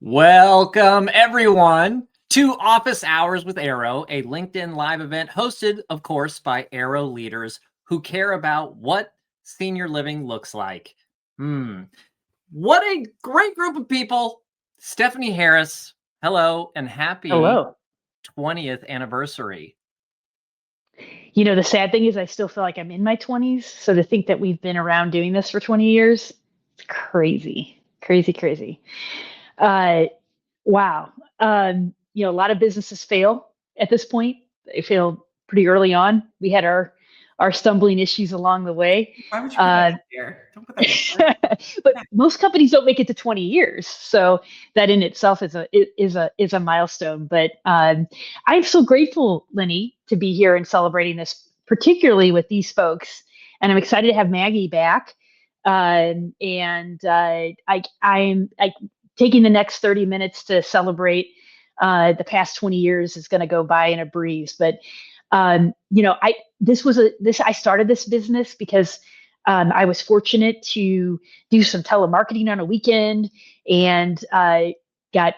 Welcome, everyone, to Office Hours with Arrow, a LinkedIn live event hosted, of course, by Arrow leaders who care about what senior living looks like. What a great group of people. Stephanie Harris, hello, and happy Hello. 20th anniversary. You know, the sad thing is I still feel like I'm in my 20s. So to think that we've been around doing this for 20 years, it's crazy, crazy, crazy. Wow. A lot of businesses fail at this point. They failed pretty early on. We had our stumbling issues along the way. Why would you put that out there? Don't put that out there. But most companies don't make it to 20 years, so that in itself is a milestone. But I'm so grateful, Lenny, to be here and celebrating this, particularly with these folks. And I'm excited to have Maggie back. I'm taking the next 30 minutes to celebrate the past 20 years is going to go by in a breeze. But I started this business because I was fortunate to do some telemarketing on a weekend, and got,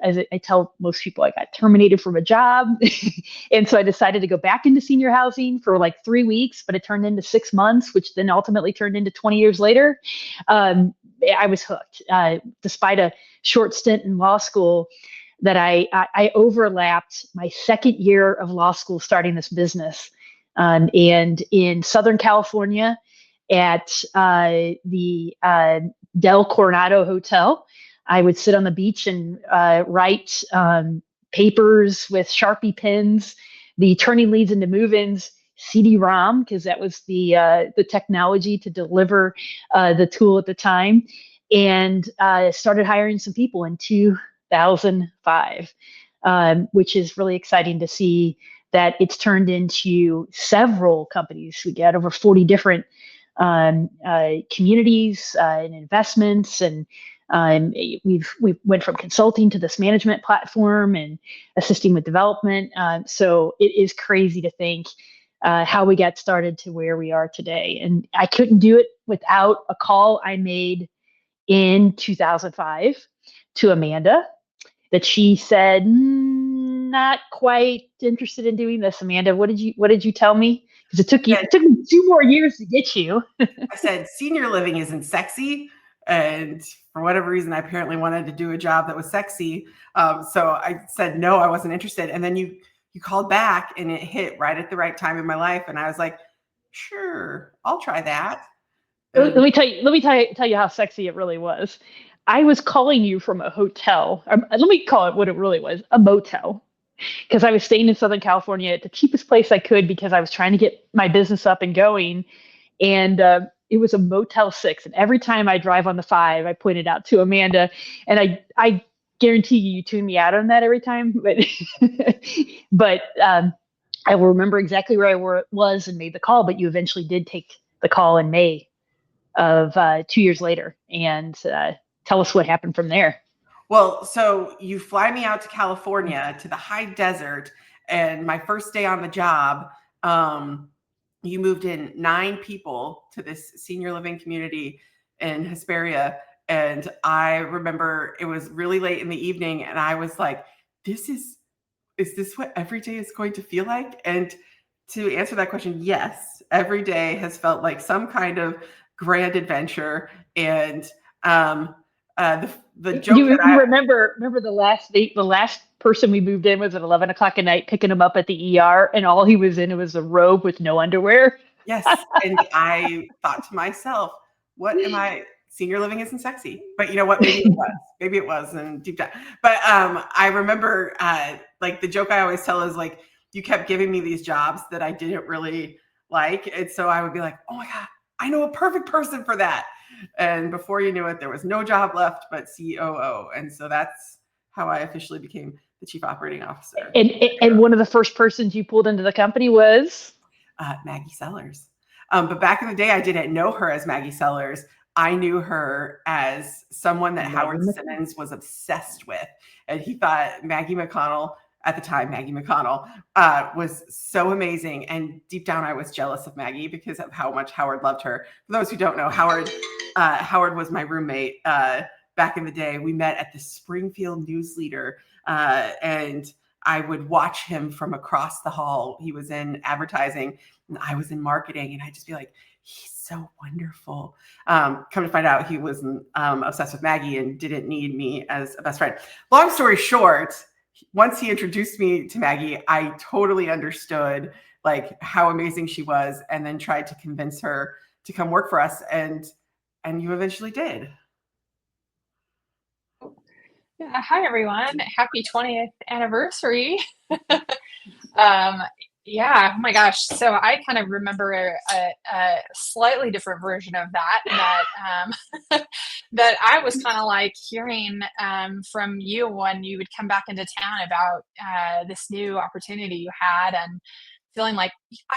as I tell most people, I got terminated from a job. And so I decided to go back into senior housing for like 3 weeks, but it turned into 6 months, which then ultimately turned into 20 years later. I was hooked, despite a short stint in law school that I overlapped my second year of law school starting this business. And in Southern California at the Del Coronado Hotel, I would sit on the beach and write papers with Sharpie pens, the turning leads into move-ins, CD-ROM, because that was the technology to deliver the tool at the time, and started hiring some people in 2005, which is really exciting to see that it's turned into several companies. We got over 40 different communities and investments, and we went from consulting to this management platform and assisting with development. So it is crazy to think how we got started to where we are today. And I couldn't do it without a call I made in 2005 to Amanda that she said, not quite interested in doing this. Amanda, what did you tell me? Because it took me 2 more years to get you. I said, senior living isn't sexy. And for whatever reason, I apparently wanted to do a job that was sexy. So I said, no, I wasn't interested. And then you called back, and it hit right at the right time in my life. And I was like, sure, I'll try that. Let me tell you how sexy it really was. I was calling you from a hotel. Let me call it what it really was, a motel. Because I was staying in Southern California at the cheapest place I could because I was trying to get my business up and going. And it was a Motel 6. And every time I drive on the 5, I point it out to Amanda. And I guarantee you tune me out on that every time. But I will remember exactly where I was and made the call. But you eventually did take the call in May of 2 years later. And tell us what happened from there. Well, so you fly me out to California to the high desert, and my first day on the job, you moved in 9 people to this senior living community in Hesperia. And I remember it was really late in the evening, and I was like, is this what every day is going to feel like? And to answer that question, yes, every day has felt like some kind of grand adventure. And the joke remember the last person we moved in was at 11 o'clock at night, picking him up at the ER, and all he was in was a robe with no underwear. Yes. And I thought to myself, what am I? Senior living isn't sexy, but you know what? Maybe it was and deep down. But I remember like the joke I always tell is like, you kept giving me these jobs that I didn't really like. And so I would be like, oh my God, I know a perfect person for that. And before you knew it, there was no job left but COO. And so that's how I officially became the chief operating officer. And one of the first persons you pulled into the company was? Maggie Sellars. But back in the day, I didn't know her as Maggie Sellars. I knew her as someone that Howard Simmons was obsessed with. And he thought Maggie McConnell, at the time, Maggie McConnell, was so amazing. And deep down, I was jealous of Maggie because of how much Howard loved her. For those who don't know, Howard was my roommate back in the day. We met at the Springfield News Leader, and I would watch him from across the hall. He was in advertising and I was in marketing, and I'd just be like, he's so wonderful. Come to find out, he was obsessed with Maggie and didn't need me as a best friend. Long story short, once he introduced me to Maggie, I totally understood like how amazing she was, and then tried to convince her to come work for us. And you eventually did. Yeah, hi everyone. Happy 20th anniversary. Yeah, oh my gosh. So I kind of remember a slightly different version of that that I was kind of like hearing from you when you would come back into town about this new opportunity you had, and feeling like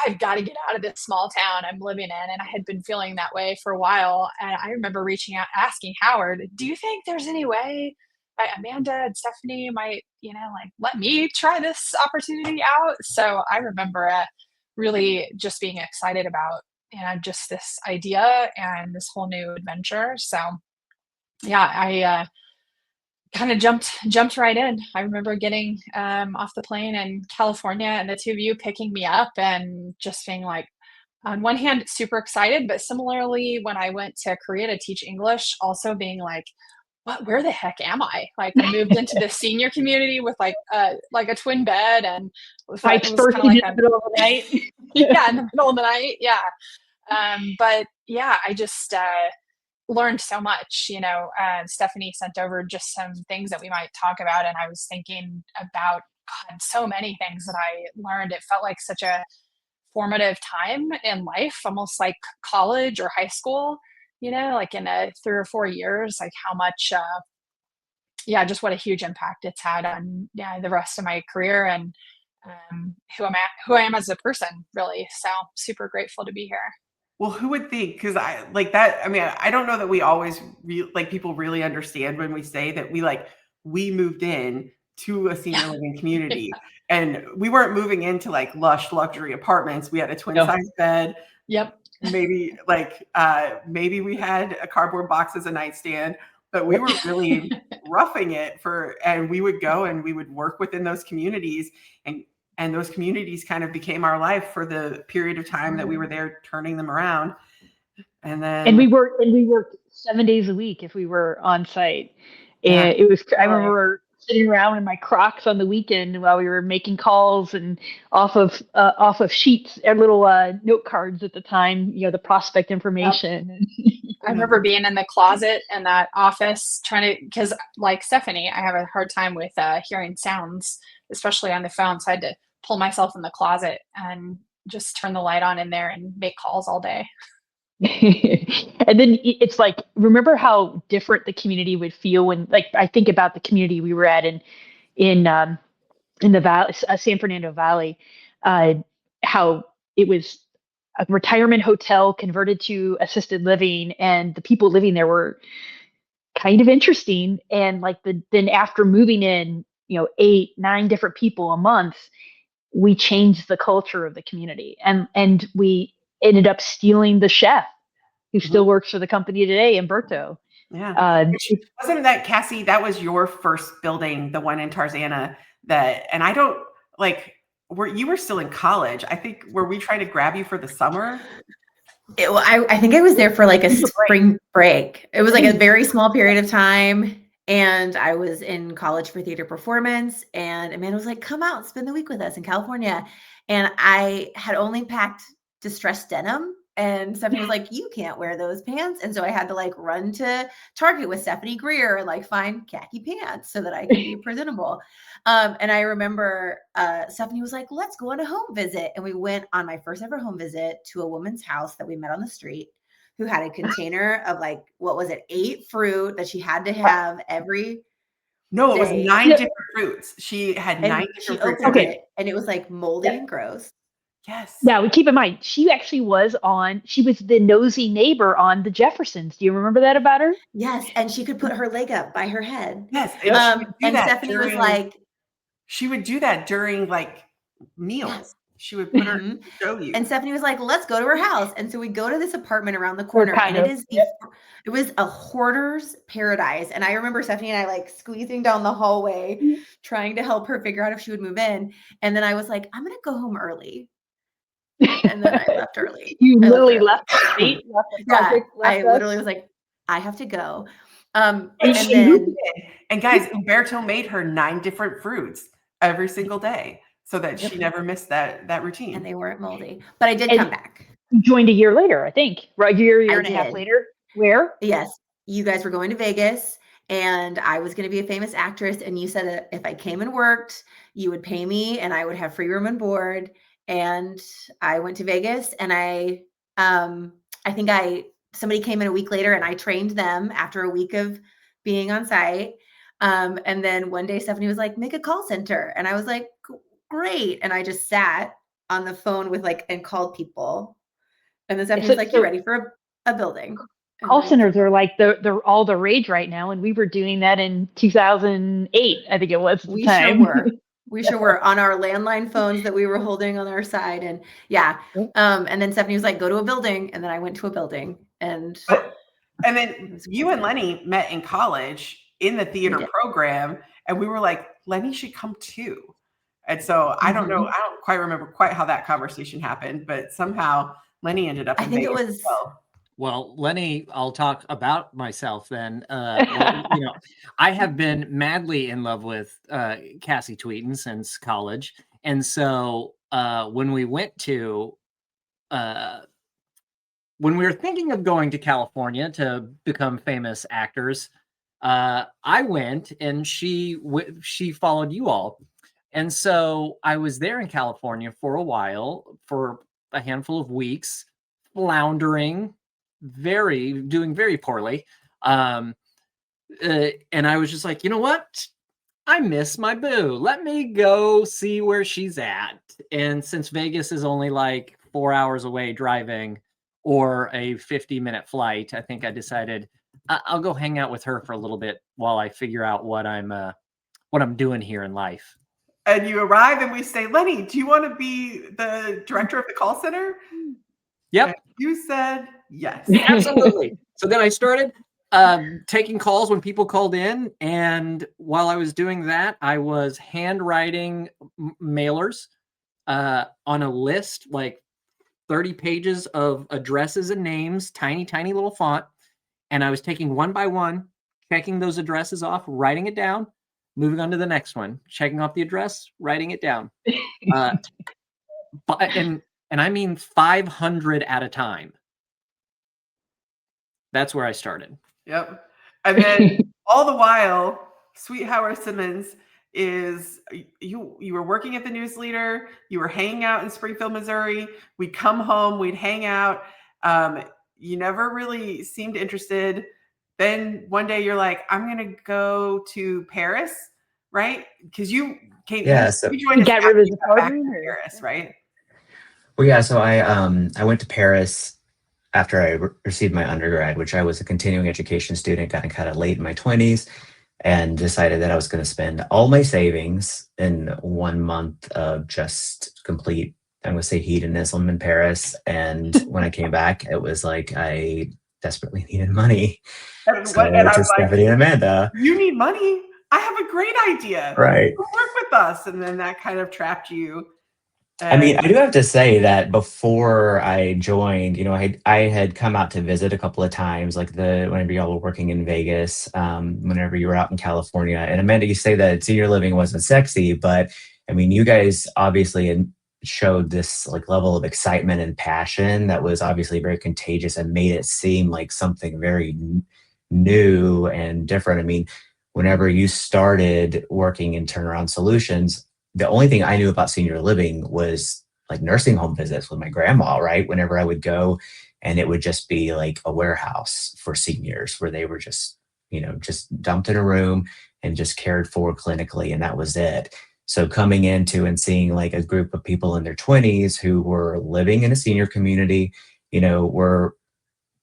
I've got to get out of this small town I'm living in. And I had been feeling that way for a while. And I remember reaching out, asking Howard, do you think there's any way Amanda and Stephanie might, like let me try this opportunity out? So I remember really just being excited about, just this idea and this whole new adventure. So yeah, I kind of jumped right in. I remember getting off the plane in California and the two of you picking me up and just being like, on one hand, super excited, but similarly, when I went to Korea to teach English, also being like, where the heck am I? Like, I moved into this senior community with like a twin bed, and it was kind of like in the middle of the night. Yeah, in the middle of the night. Yeah. But yeah, I just learned so much. Stephanie sent over just some things that we might talk about, and I was thinking about, God, so many things that I learned. It felt like such a formative time in life, almost like college or high school, like in 3 or 4 years, like how much, just what a huge impact it's had on the rest of my career and who I am as a person, really. So super grateful to be here. Well, who would think? Because I like that. I mean, I don't know that we always people really understand when we say that we moved in to a senior living community, and we weren't moving into like lush luxury apartments. We had a twin size bed. Yep. Maybe maybe we had a cardboard box as a nightstand, but we were really roughing it and we would go and we would work within those communities, and those communities kind of became our life for the period of time that we were there, turning them around. And we worked 7 days a week if we were on site. And it was, I remember sitting around in my Crocs on the weekend while we were making calls and off of sheets and little note cards at the time, the prospect information. Yep. I remember being in the closet in that office because like Stephanie, I have a hard time with hearing sounds, especially on the phone. So I had to pull myself in the closet and just turn the light on in there and make calls all day. And then it's like, remember how different the community would feel when, like, I think about the community we were at in the Valley, San Fernando Valley, how it was a retirement hotel converted to assisted living, and the people living there were kind of interesting. And like then after moving in, 8, 9 different people a month, we changed the culture of the community, and we ended up stealing the chef who still works for the company today, Umberto. Yeah. Wasn't that, Cassie, that was your first building, the one in Tarzana, and I don't you were still in college. I think, were we trying to grab you for the summer? I think I was there for like a spring break. It was like a very small period of time. And I was in college for theater performance, and Amanda was like, come out and spend the week with us in California. And I had only packed distressed denim, and Stephanie was like, you can't wear those pants. And so I had to like run to Target with Stephanie Greer and like find khaki pants so that I could be presentable. And I remember Stephanie was like, let's go on a home visit. And we went on my first ever home visit to a woman's house that we met on the street, who had a container of 8 fruit that she had to have every No, it was 9 different fruits. She had 9 different fruits. Okay. And it was like moldy and gross. Yes. Now, we keep in mind, she actually she was the nosy neighbor on the Jeffersons. Do you remember that about her? Yes. And she could put her leg up by her head. Yes. And Stephanie was like, she would do that during meals. Yes. She would put her Mhm. show you. And Stephanie was like, let's go to her house. And so we go to this apartment around the corner, kind and of, it was a hoarder's paradise. And I remember Stephanie and I like squeezing down the hallway, trying to help her figure out if she would move in. And then I was like, I'm going to go home early. And then I left early. You I literally early. left the state, left the Yeah, project, I left us. literally was like, I have to go. And And she then moved in. And guys, Umberto made her 9 different fruits every single day so that she never missed that routine. and they weren't moldy. But I did And- come back. You joined a year later, I think. Right, year I and a half did. later. Where? Yes, you guys were going to Vegas, and I was going to be a famous actress. And you said that if I came and worked, you would pay me, and I would have free room and board. And I went to Vegas, and think somebody came in a week later, and I trained them after a week of being on site. And then one day Stephanie was like, make a call center, and I was like, great. And I just sat on the phone and called people. And then Stephanie was like, you're ready for a building. And Call then- centers are like they're all the rage right now, and we were doing that in 2008, I think it was. At the We time. sure were. We sure were on our landline phones that we were holding on our side. And yeah. And then Stephanie was like, go to a building. And then I went to a building. And then you and Lenny met in college in the theater program. And we were like, Lenny should come too. And so I don't know. I don't quite remember quite how that conversation happened, but somehow Lenny ended up in I think Vegas it was as well. Well, Lenny, I'll talk about myself then. I have been madly in love with Cassie Tweten since college. And so when we were thinking of going to California to become famous actors, I went, and she followed you all. And so I was there in California for a while, for a handful of weeks, floundering, doing very poorly. And I was just like, you know what? I miss my boo. Let me go see where she's at. And since Vegas is only like 4 hours away driving, or a 50-minute flight, I think I decided I'll go hang out with her for a little bit while I figure out what I'm doing here in life. And you arrive and we say, Lenny, do you want to be the director of the call center? Yep. And you said yes. Absolutely. So then I started taking calls when people called in. And while I was doing that, I was handwriting mailers on a list, like 30 pages of addresses and names, tiny, tiny little font. And I was taking one by one, checking those addresses off, writing it down, moving on to the next one, checking off the address, writing it down. And I mean 500 at a time. That's where I started. Yep. And then all the while, Sweet Howard Simmons is you were working at the News Leader, you were hanging out in Springfield, Missouri. We'd come home, we'd hang out. You never really seemed interested. Then one day you're like, I'm gonna go to Paris, right? Because you came, So you joined us got after rid of you the got back partner, to or- Paris, right? well, yeah. So I went to Paris after I received my undergrad, which I was a continuing education student, got kind of late in my 20s, and decided that I was going to spend all my savings in 1 month of just complete, I'm going to say, hedonism in Paris. And when I came back, it was like I desperately needed money. And, So and I to was like, Stephanie and Amanda. you need money? I have a great idea. Right. Come work with us. And then that kind of trapped you. I mean, I do have to say that before I joined, I had come out to visit a couple of times, like whenever y'all were working in Vegas, whenever you were out in California. And Amanda, you say that senior living wasn't sexy, but I mean, you guys obviously showed this like level of excitement and passion that was obviously very contagious and made it seem like something very new and different. I mean, whenever you started working in Turnaround Solutions, the only thing I knew about senior living was like nursing home visits with my grandma, right? Whenever I would go, and it would just be like a warehouse for seniors where they were just dumped in a room and just cared for clinically. And that was it. So coming into and seeing like a group of people in their 20s who were living in a senior community, were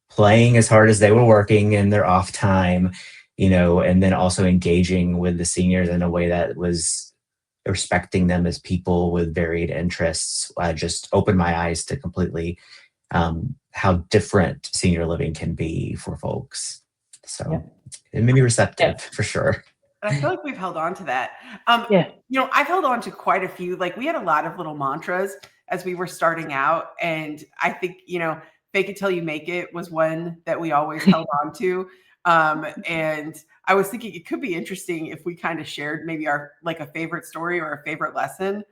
playing as hard as they were working in their off time, and then also engaging with the seniors in a way that was respecting them as people with varied interests just opened my eyes to completely how different senior living can be for folks. So it made me receptive for sure. And I feel like we've held on to that. Yeah. You know, I've held on to quite a few. Like we had a lot of little mantras as we were starting out. And I think, you know, fake it till you make it was one that we always held on to. And I was thinking it could be interesting if we kind of shared maybe our like a favorite story or a favorite lesson.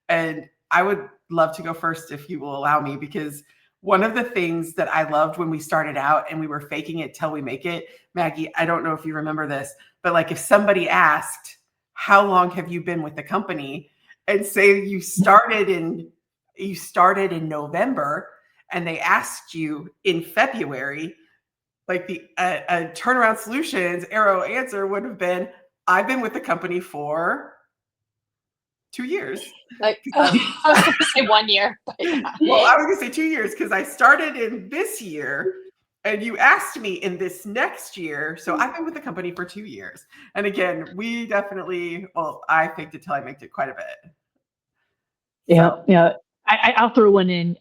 And I would love to go first if you will allow me, because one of the things that I loved when we started out and we were faking it till we make it, Maggie, I don't know if you remember this, but like if somebody asked, how long have you been with the company? And say you started in November and they asked you in February, like the turnaround solutions arrow answer would have been, I've been with the company for 2 years. Like, I was going to say 1 year. But yeah. Well, I was going to say 2 years because I started in this year and you asked me in this next year. So I've been with the company for 2 years. And again, we definitely, well, I faked it till I made it quite a bit. Yeah. Yeah. I'll throw one in.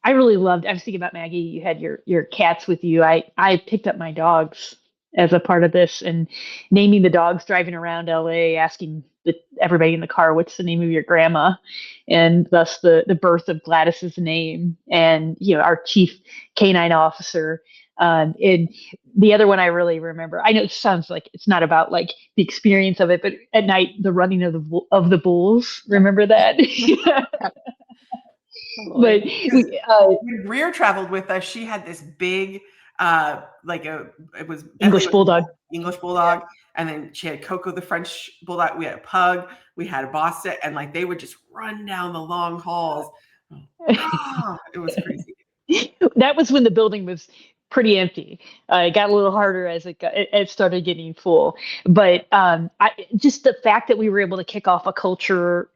I really loved, I was thinking about Maggie, you had your cats with you. I picked up my dogs as a part of this and naming the dogs, driving around LA, asking everybody in the car, what's the name of your grandma? And thus the birth of Gladys's name and, you know, our chief canine officer. And the other one I really remember, I know it sounds like it's not about like the experience of it, but at night, the running of the bulls, remember that? But when Greer traveled with us, she had this big, it was English bulldog, and then she had Coco the French bulldog. We had a pug, we had a Boston, and like they would just run down the long halls. Oh, it was crazy. That was when the building was pretty empty. It got a little harder as it started getting full. But just the fact that we were able to kick off a culture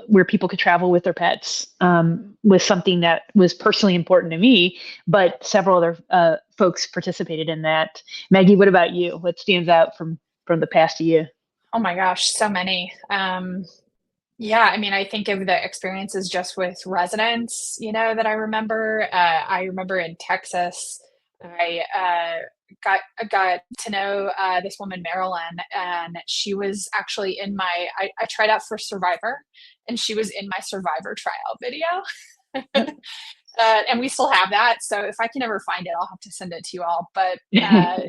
where people could travel with their pets was something that was personally important to me. But several other folks participated in that. Maggie, what about you? What stands out from the past year? Oh my gosh, so many. Yeah, I mean, I think of the experiences just with residents, you know, that I remember. I remember in Texas, I got to know this woman, Marilyn, and she was actually in I tried out for Survivor, and she was in my Survivor tryout video. And we still have that. So if I can ever find it, I'll have to send it to you all. But yeah,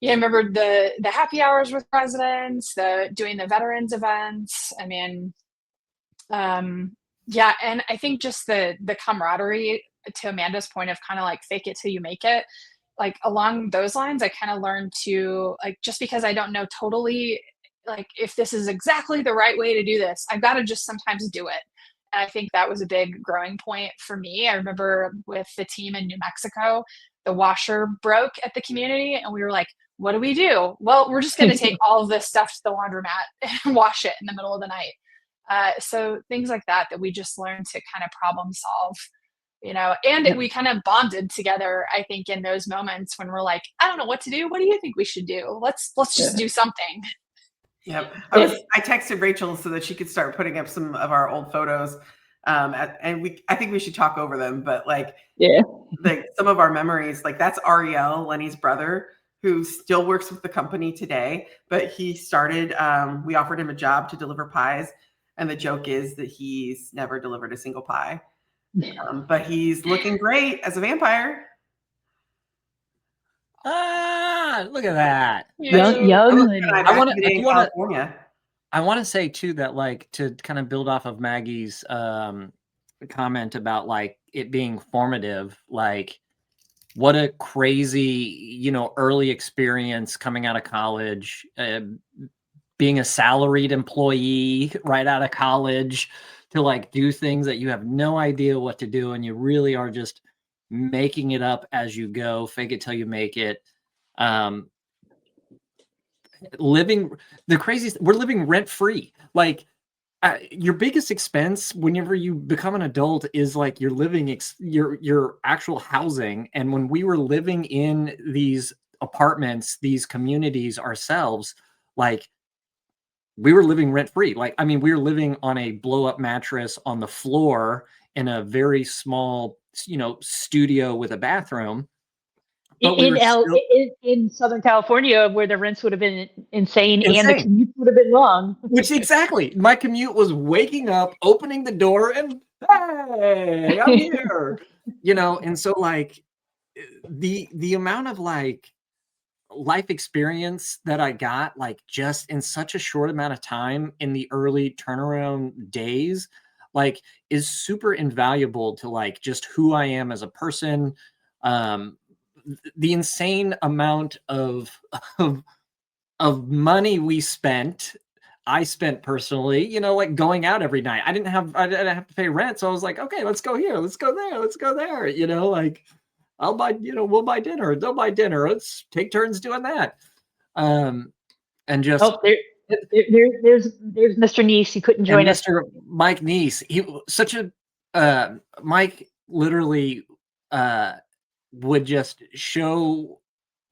I remember the happy hours with residents, doing the veterans events. I mean, yeah, and I think just the camaraderie, to Amanda's point of kind of like fake it till you make it, like along those lines, I kind of learned to like, just because I don't know totally like if this is exactly the right way to do this, I've got to just sometimes do it. And I think that was a big growing point for me. I remember with the team in New Mexico, the washer broke at the community and we were like, what do we do? Well, we're just going to take all of this stuff to the laundromat and wash it in the middle of the night. So things like that we just learned to kind of problem solve, you know, and we kind of bonded together, I think, in those moments when we're like, I don't know what to do. What do you think we should do? Let's just do something. Yep. I texted Rachel so that she could start putting up some of our old photos. And I think we should talk over them, but like some of our memories, like that's Ariel, Lenny's brother, who still works with the company today, but he started, we offered him a job to deliver pies. And the joke is that he's never delivered a single pie, but he's looking great as a vampire. Look at that. Young. I want to say too that like to kind of build off of Maggie's comment about like it being formative, like what a crazy, you know, early experience coming out of college, being a salaried employee right out of college to like do things that you have no idea what to do. And you really are just making it up as you go, fake it till you make it. Living the craziest, we're living rent free. Like your biggest expense whenever you become an adult is like your living, your actual housing. And when we were living in these apartments, these communities ourselves, like we were living rent free. Like, I mean, we were living on a blow up mattress on the floor in a very small, studio with a bathroom. But we were still in Southern California, where the rents would have been insane. And the insane. commute would have been long. Which exactly, my commute was waking up, opening the door, and hey, I'm here. And so like the amount of like life experience that I got, like just in such a short amount of time in the early turnaround days, like is super invaluable to like just who I am as a person. The insane amount of money I spent personally, like going out every night. I didn't have to pay rent. So I was like, okay, let's go here. Let's go there. Let's go there. Like I'll buy, we'll buy dinner. They'll buy dinner. Let's take turns doing that. And just there's Mr. Neese. He couldn't join us. Mr. Mike Neese. He such a Mike literally would just show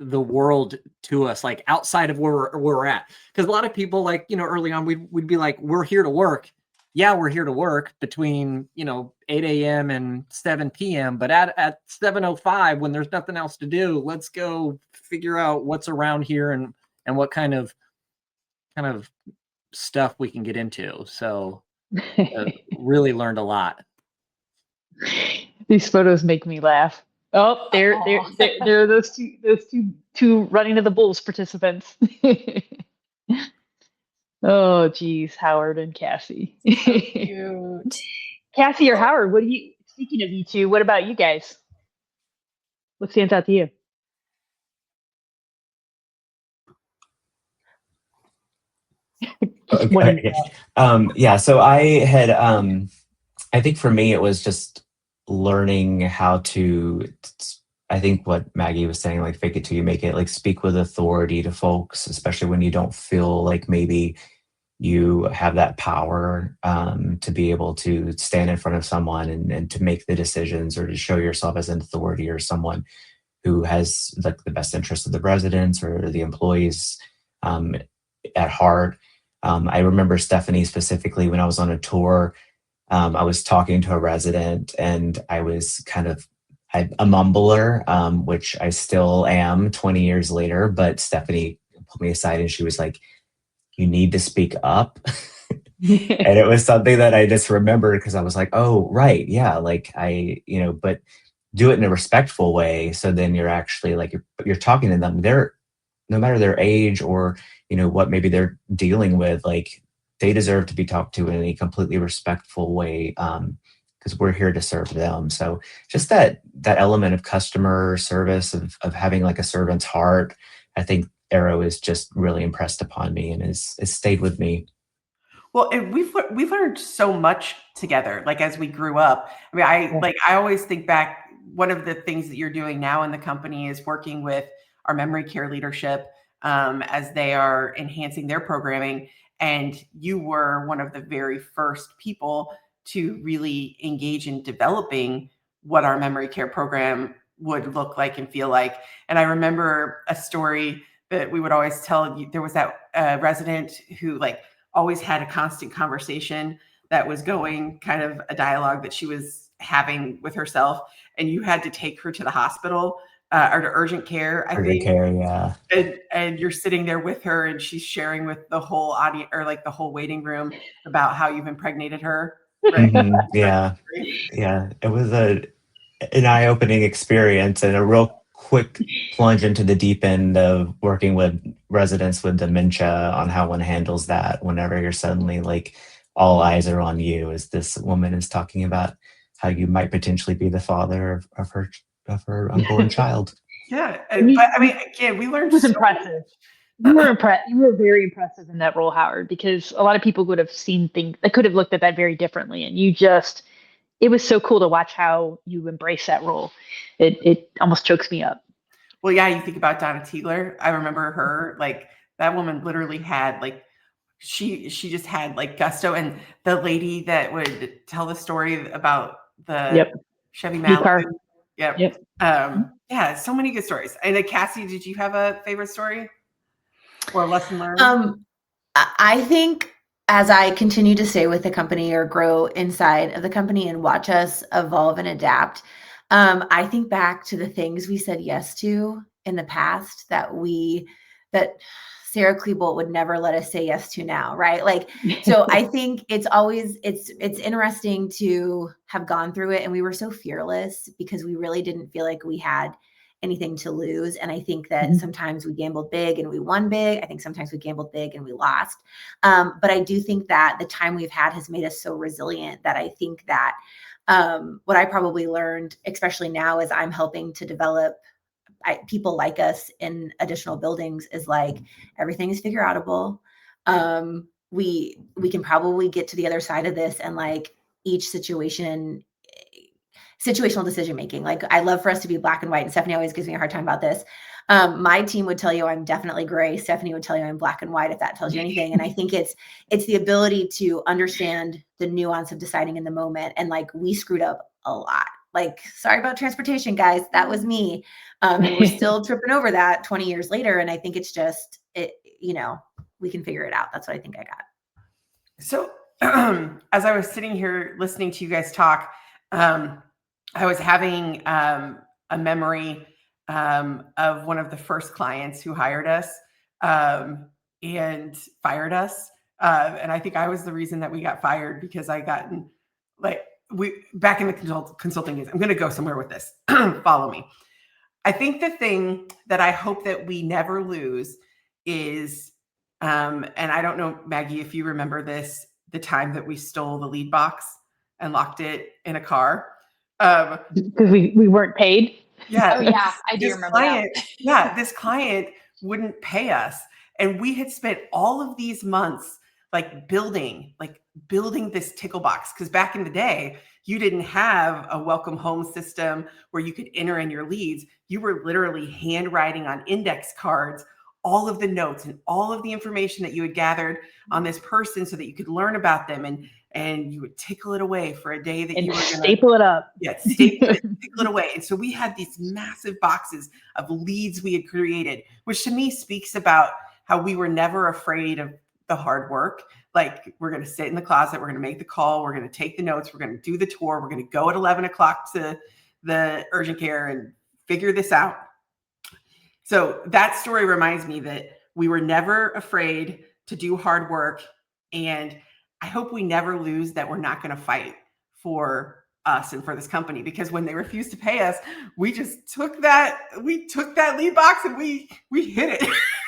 the world to us, like outside of where we're at. Because a lot of people, like, early on, we'd be like, we're here to work. Yeah, we're here to work between 8 a.m. and 7 p.m. But at 7:05, when there's nothing else to do, let's go figure out what's around here and what kind of stuff we can get into. So really learned a lot. These photos make me laugh. Oh, there are those two running to the Bulls participants. Oh, geez, Howard and Cassie. So cute. Cassie or Howard, speaking of you two, what about you guys? What stands out to you? Okay. So I had, I think for me, it was just learning how to, I think what Maggie was saying, like fake it till you make it, like speak with authority to folks, especially when you don't feel like maybe you have that power to be able to stand in front of someone and to make the decisions, or to show yourself as an authority or someone who has like the best interest of the residents or the employees at heart. I remember Stephanie specifically when I was on a tour. I was talking to a resident and I was a mumbler, which I still am 20 years later, but Stephanie pulled me aside and she was like, you need to speak up. And it was something that I just remembered because I was like, oh, right. Yeah. Like but do it in a respectful way. So then you're actually like, you're talking to them. They're, no matter their age or, what maybe they're dealing with, like they deserve to be talked to in a completely respectful way. Because we're here to serve them. So just that element of customer service, of having like a servant's heart, I think Arrow is just really impressed upon me and has stayed with me. Well, and we've learned so much together, like as we grew up. I mean, I always think back, one of the things that you're doing now in the company is working with our memory care leadership as they are enhancing their programming. And you were one of the very first people to really engage in developing what our memory care program would look like and feel like. And I remember a story that we would always tell you. There was that resident who like always had a constant conversation that was going, kind of a dialogue that she was having with herself, and you had to take her to the hospital or to urgent care, I think. Care, yeah. And you're sitting there with her and she's sharing with the whole audience, or like the whole waiting room, about how you've impregnated her. Right? Mm-hmm. Yeah. Yeah. It was an eye-opening experience and a real quick plunge into the deep end of working with residents with dementia on how one handles that whenever you're suddenly like all eyes are on you, as this woman is talking about how you might potentially be the father of her unborn child. Yeah. But I mean, again, we learned. It was impressive. You were impressed. You were very impressive in that role, Howard, because a lot of people would have seen things that could have looked at that very differently. And it was so cool to watch how you embrace that role. It almost chokes me up. Well, yeah, you think about Donna Tiegler. I remember her, like that woman literally had like, she just had like gusto. And the lady that would tell the story about the Chevy Malibu. Yep. Yeah, so many good stories. And Cassie, did you have a favorite story or a lesson learned? I think as I continue to stay with the company or grow inside of the company and watch us evolve and adapt, I think back to the things we said yes to in the past that Sarah Klebold would never let us say yes to now, right? Like, so I think it's interesting to have gone through it, and we were so fearless because we really didn't feel like we had anything to lose. And I think that sometimes we gambled big and we won big. I think sometimes we gambled big and we lost. But I do think that the time we've had has made us so resilient that I think that what I probably learned, especially now as I'm helping to develop people like us in additional buildings, is like everything is figure outable. We can probably get to the other side of this, and like each situational decision making. Like, I love for us to be black and white, and Stephanie always gives me a hard time about this. My team would tell you I'm definitely gray. Stephanie would tell you I'm black and white, if that tells you anything. And I think it's the ability to understand the nuance of deciding in the moment. And like, we screwed up a lot. Like, sorry about transportation, guys. That was me. And we're still tripping over that 20 years later. And I think it's just, we can figure it out. That's what I think I got. So as I was sitting here listening to you guys talk, I was having a memory of one of the first clients who hired us and fired us. And I think I was the reason that we got fired, because I gotten back in the consulting days. I'm going to go somewhere with this. Follow me. I think the thing that I hope that we never lose is, and I don't know, Maggie, if you remember this, the time that we stole the lead box and locked it in a car. Because we weren't paid. Yeah. Oh yeah, I do remember that. Yeah, this client wouldn't pay us, and we had spent all of these months building this tickle box, because back in the day you didn't have a welcome home system where you could enter in your leads. You were literally handwriting on index cards all of the notes and all of the information that you had gathered on this person so that you could learn about them, and you would tickle it away for a day that you were going to staple it up. Yeah, staple it, tickle it away. And so we had these massive boxes of leads we had created, which to me speaks about how we were never afraid of the hard work. Like, we're going to sit in the closet, we're going to make the call, we're going to take the notes, we're going to do the tour, we're going to go at 11 o'clock to the urgent care and figure this out. So that story reminds me that we were never afraid to do hard work. And I hope we never lose that we're not going to fight for us and for this company, because when they refused to pay us, we just took that lead box and we hit it.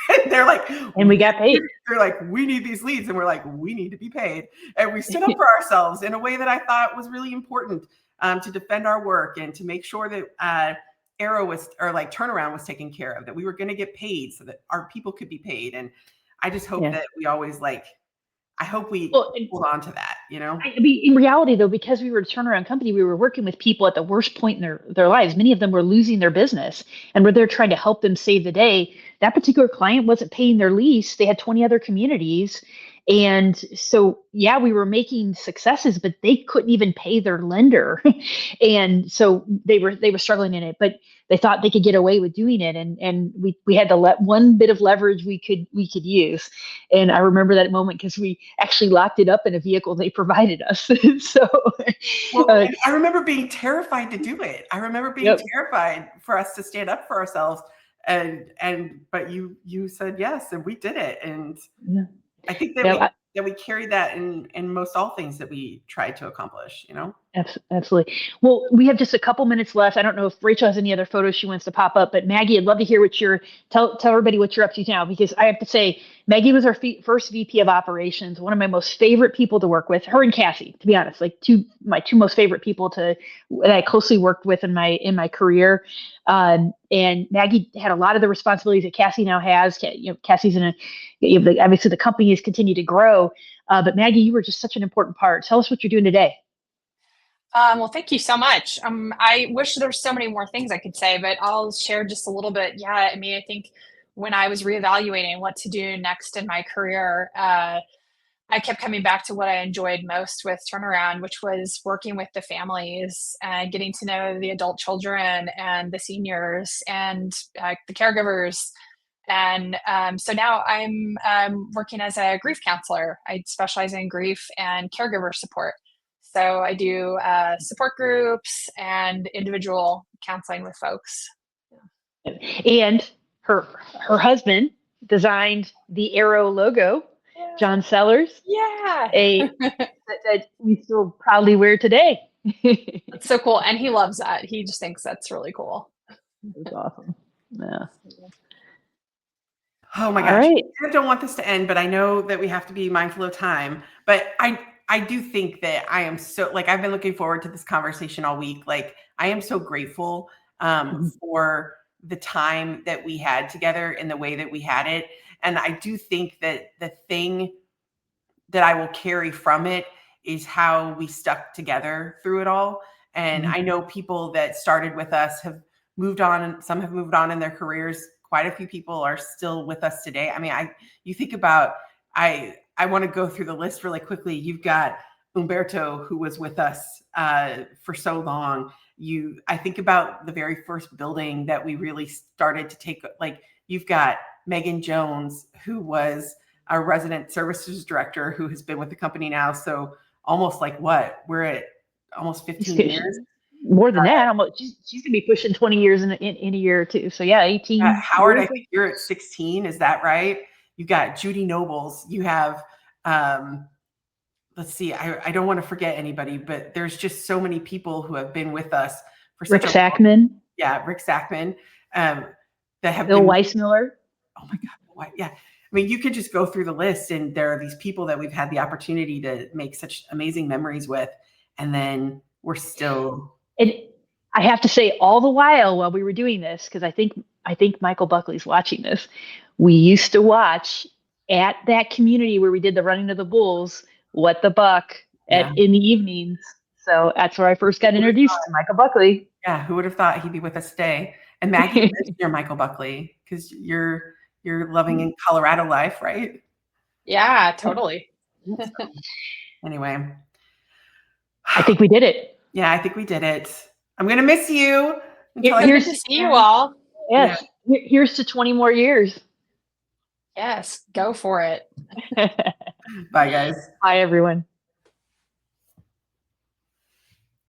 And they're like, and we got paid. They're like, we need these leads. And we're like, we need to be paid. And we stood up for ourselves in a way that I thought was really important, to defend our work and to make sure that, turnaround was taken care of, that we were going to get paid so that our people could be paid. And I just hope that we always I hope we hold on to that, I mean, in reality, though, because we were a turnaround company, we were working with people at the worst point in their lives. Many of them were losing their business, and we're there trying to help them save the day. That particular client wasn't paying their lease. They had 20 other communities. And so, yeah, we were making successes, but they couldn't even pay their lender. And so they were struggling in it, but they thought they could get away with doing it. And we had to let one bit of leverage we could use. And I remember that moment because we actually locked it up in a vehicle they provided us. So I remember being terrified to do it. I remember being terrified for us to stand up for ourselves. But you said yes, and we did it. And I think that we carry that in most all things that we try to accomplish, Absolutely. Well, we have just a couple minutes left. I don't know if Rachel has any other photos she wants to pop up, but Maggie, I'd love to hear tell everybody what you're up to now, because I have to say, Maggie was our first VP of operations, one of my most favorite people to work with, her and Cassie, to be honest, my two most favorite people that I closely worked with in my career. And Maggie had a lot of the responsibilities that Cassie now has. Cassie's obviously the company has continued to grow. But Maggie, you were just such an important part. Tell us what you're doing today. Well, thank you so much. I wish there were so many more things I could say, but I'll share just a little bit. Yeah, I mean, I think when I was reevaluating what to do next in my career, I kept coming back to what I enjoyed most with Turnaround, which was working with the families and getting to know the adult children and the seniors and the caregivers, And so now I'm working as a grief counselor. I specialize in grief and caregiver support. So I do support groups and individual counseling with folks. And her husband designed the Arrow logo, John Sellars. Yeah. That we still proudly wear today. That's so cool. And he loves that. He just thinks that's really cool. That's awesome. Yeah. Oh my All gosh. right. I don't want this to end, but I know that we have to be mindful of time. But I do think that I am so, like, I've been looking forward to this conversation all week. Like, I am so grateful for the time that we had together in the way that we had it. And I do think that the thing that I will carry from it is how we stuck together through it all. And I know people that started with us have moved on, and some have moved on in their careers. Quite a few people are still with us today. I mean, you think about, I want to go through the list really quickly. You've got Umberto, who was with us for so long. I think about the very first building that we really started to take, like, you've got Megan Jones, who was our resident services director, who has been with the company now. So almost like what? We're at almost 15 years. More than that. She's gonna be pushing 20 years in a year or two. So yeah, 18. Howard, years. I think you're at 16. Is that right? You got Judy Nobles. You have, let's see, I don't want to forget anybody, but there's just so many people who have been with us for Rick Sackman. Yeah, Rick Sackman. That have Bill been, Weissmiller. Oh my God. Yeah. I mean, you could just go through the list, and there are these people that we've had the opportunity to make such amazing memories with. And then we're still. And I have to say, all the while we were doing this, because I think Michael Buckley's watching this, we used to watch at that community where we did the running of the bulls, What the Buck in the evenings. So that's where I first got introduced to Michael Buckley. Yeah, who would have thought he'd be with us today? And Maggie, you're Michael Buckley, because you're loving in Colorado life, right? Yeah, totally. Anyway. I think we did it. Yeah, I think we did it. I'm going to miss you. Here's to see you all. Yes. Yeah. Here's to 20 more years. Yes, go for it. Bye, guys. Bye, everyone.